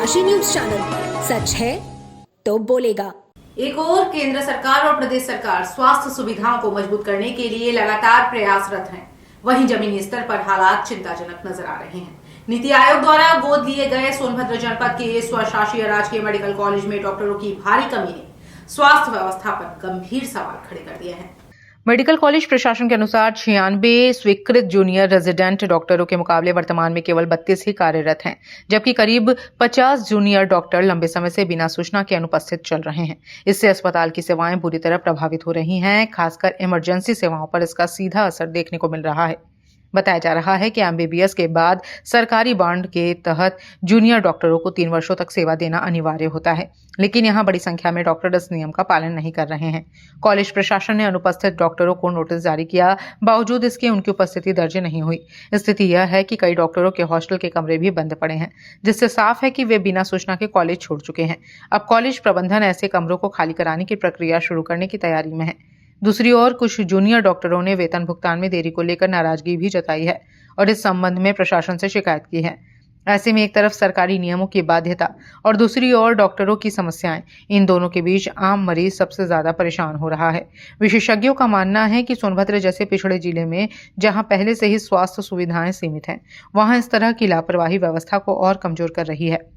राशि news channel, सच है तो बोलेगा। एक और केंद्र सरकार और प्रदेश सरकार स्वास्थ्य सुविधाओं को मजबूत करने के लिए लगातार प्रयासरत हैं। वहीं जमीनी स्तर पर हालात चिंताजनक नजर आ रहे हैं। नीति आयोग द्वारा गोद लिए गए सोनभद्र जनपद के स्वशासी राजकीय मेडिकल कॉलेज में डॉक्टरों की भारी कमी ने स्वास्थ्य व्यवस्था पर गंभीर सवाल खड़े कर दिए हैं। मेडिकल कॉलेज प्रशासन के अनुसार 96 स्वीकृत जूनियर रेजिडेंट डॉक्टरों के मुकाबले वर्तमान में केवल 32 ही कार्यरत हैं, जबकि करीब 50 जूनियर डॉक्टर लंबे समय से बिना सूचना के अनुपस्थित चल रहे हैं। इससे अस्पताल की सेवाएं बुरी तरह प्रभावित हो रही हैं। खासकर इमरजेंसी सेवाओं पर इसका सीधा असर देखने को मिल रहा है। बताया जा रहा है कि एमबीबीएस के बाद सरकारी बॉन्ड के तहत जूनियर डॉक्टरों को 3 वर्षों तक सेवा देना अनिवार्य होता है, लेकिन यहां बड़ी संख्या में डॉक्टर इस नियम का पालन नहीं कर रहे हैं। कॉलेज प्रशासन ने अनुपस्थित डॉक्टरों को नोटिस जारी किया, बावजूद इसके उनकी उपस्थिति दर्ज नहीं हुई। स्थिति यह है कि कई डॉक्टरों के हॉस्टल के कमरे भी बंद पड़े हैं, जिससे साफ है कि वे बिना सूचना के कॉलेज छोड़ चुके हैं। अब कॉलेज प्रबंधन ऐसे कमरों को खाली कराने की प्रक्रिया शुरू करने की तैयारी में है। दूसरी ओर कुछ जूनियर डॉक्टरों ने वेतन भुगतान में देरी को लेकर नाराजगी भी जताई है और इस संबंध में प्रशासन से शिकायत की है। ऐसे में एक तरफ सरकारी नियमों की बाध्यता और दूसरी ओर डॉक्टरों की समस्याएं, इन दोनों के बीच आम मरीज सबसे ज्यादा परेशान हो रहा है। विशेषज्ञों का मानना है कि सोनभद्र जैसे पिछड़े जिले में जहां पहले से ही स्वास्थ्य सुविधाएं सीमित हैं, वहां इस तरह की लापरवाही व्यवस्था को और कमजोर कर रही है।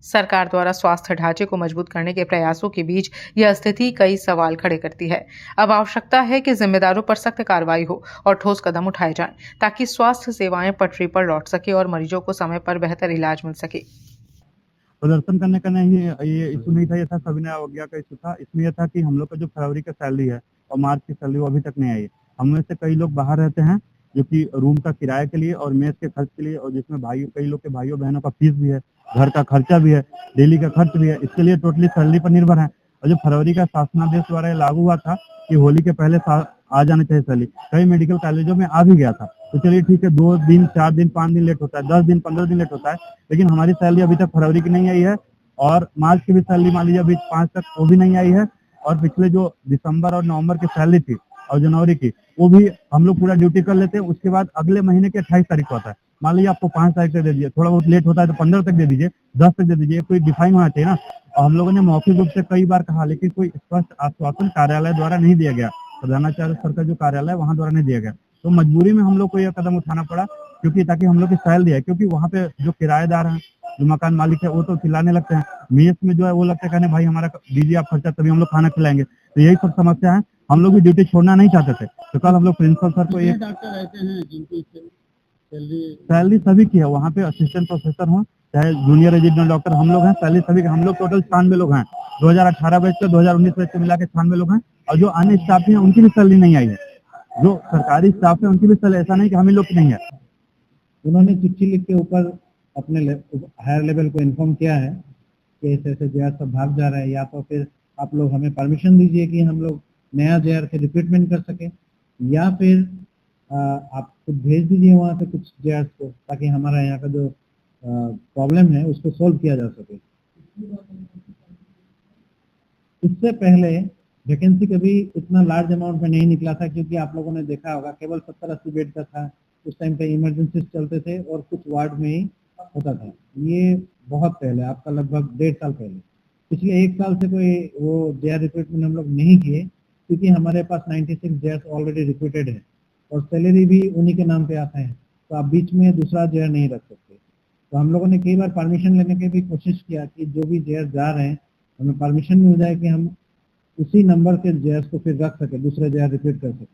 सरकार द्वारा स्वास्थ्य ढांचे को मजबूत करने के प्रयासों के बीच यह स्थिति कई सवाल खड़े करती है। अब आवश्यकता है कि जिम्मेदारों पर सख्त कार्रवाई हो और ठोस कदम उठाए जाएं, ताकि स्वास्थ्य सेवाएं पटरी पर लौट सके और मरीजों को समय पर बेहतर इलाज मिल सके। प्रदर्शन करने का नहीं ये इशू नहीं था, ये था सविनय अवज्ञा का इशू था। इसमें यह था कि हम लोग का जो फरवरी का सैलरी है और मार्च की सैलरी वो अभी तक नहीं आई। हम में से कई लोग बाहर रहते हैं, जो कि रूम का किराए के लिए और मेस के खर्च के लिए, और जिसमें कई लोग के भाइयों बहनों का फीस भी है, घर का खर्चा भी है, डेली का खर्च भी है। इसके लिए टोटली सैलरी पर निर्भर है। और जो फरवरी का शासनादेश द्वारा लागू हुआ था कि होली के पहले आ जाना चाहिए सैलरी, कई मेडिकल कॉलेजों में आ भी गया था। तो चलिए ठीक है, 2 दिन 4 दिन 5 दिन लेट होता है, 10 दिन 15 दिन लेट होता है, लेकिन हमारी सैलरी अभी तक फरवरी की नहीं आई है और मार्च की भी सैलरी मान लीजिए अभी 5 तक वो भी नहीं आई है। और पिछले जो दिसंबर और नवंबर की सैलरी थी और जनवरी की, वो भी हम लोग पूरा ड्यूटी कर लेते हैं। उसके बाद अगले महीने के 28 तारीख को आता है। मान लीजिए आपको 5 तारीख तक दे दीजिए, थोड़ा बहुत लेट होता है तो 15 तक दे दीजिए, 10 तक दे दीजिए, कोई डिफाइन होना चाहिए ना। और हम लोगों ने मौखिक रूप से कई बार कहा, लेकिन कोई स्पष्ट आश्वासन कार्यालय द्वारा नहीं दिया गया। प्रधानाचार्य सर का जो कार्यालय है वहां द्वारा नहीं दिया गया। तो मजबूरी में हम लोग को यह कदम उठाना पड़ा, क्योंकि ताकि हम लोग की सैलरी है, क्योंकि वहाँ पे जो किराएदार हैं, जो मकान मालिक है, वो तो चिल्लाने लगते हैं। मेस में जो है वो लगता है कहने भाई हमारा दीजिए आप खर्चा, तभी हम लोग खाना खिलाएंगे। तो यही सब समस्या है। हम लोग भी ड्यूटी छोड़ना नहीं चाहते थे। तो कल हम लोग प्रिंसिपल सर को एक डॉक्टर रहते हैं जिनकी सैलरी सभी की है, वहाँ पे असिस्टेंट प्रोफेसर हो चाहे जूनियर रेजिडेंट डॉक्टर, हम लोग हैं, सैलरी सभी के। हम लोग टोटल 96 लोग हैं। 2018 बैच से 2019 बैच से मिला के 96 लोग हैं। और जो अन्य स्टाफ हैं उनकी भी सैलरी नहीं आई है। जो सरकारी स्टाफ है उनकी भी सैलरी, ऐसा नहीं कि हम ही लोग की नहीं है। उन्होंने चिट्ठी लिख के ऊपर अपने हायर लेवल को इन्फॉर्म किया है कि ऐसे ऐसे जेआर सब भाग जा रहा है, या तो फिर आप लोग हमें परमिशन दीजिए कि हम लोग नया जेआर के रिक्रूटमेंट कर सके, या फिर आप खुद भेज दीजिए वहाँ से कुछ जेआर को, ताकि हमारा यहाँ का जो प्रॉब्लम है उसको सोल्व किया जा सके। इससे पहले वैकेंसी कभी इतना लार्ज अमाउंट में नहीं निकला था, क्योंकि आप लोगों ने देखा होगा केवल 70-80 बेड का था। उस टाइम पे इमरजेंसी चलते थे और कुछ वार्ड में ही होता था। ये बहुत पहले, आपका लगभग 1.5 साल पहले। पिछले 1 साल से कोई वो जेआर रिक्रूटमेंट हम लोग नहीं किए, क्योंकि हमारे पास 96 जेआर ऑलरेडी रिक्रूटेड है और सैलरी भी उन्हीं के नाम पे आता है। तो आप बीच में दूसरा जेआर नहीं रख सकते। तो हम लोगों ने कई बार परमिशन लेने की भी कोशिश किया कि जो भी जेआर जा रहे हैं हमें परमिशन मिल जाए कि हम उसी नंबर के जेआर को फिर रख सके, दूसरे जेआर रिक्रूट कर सके।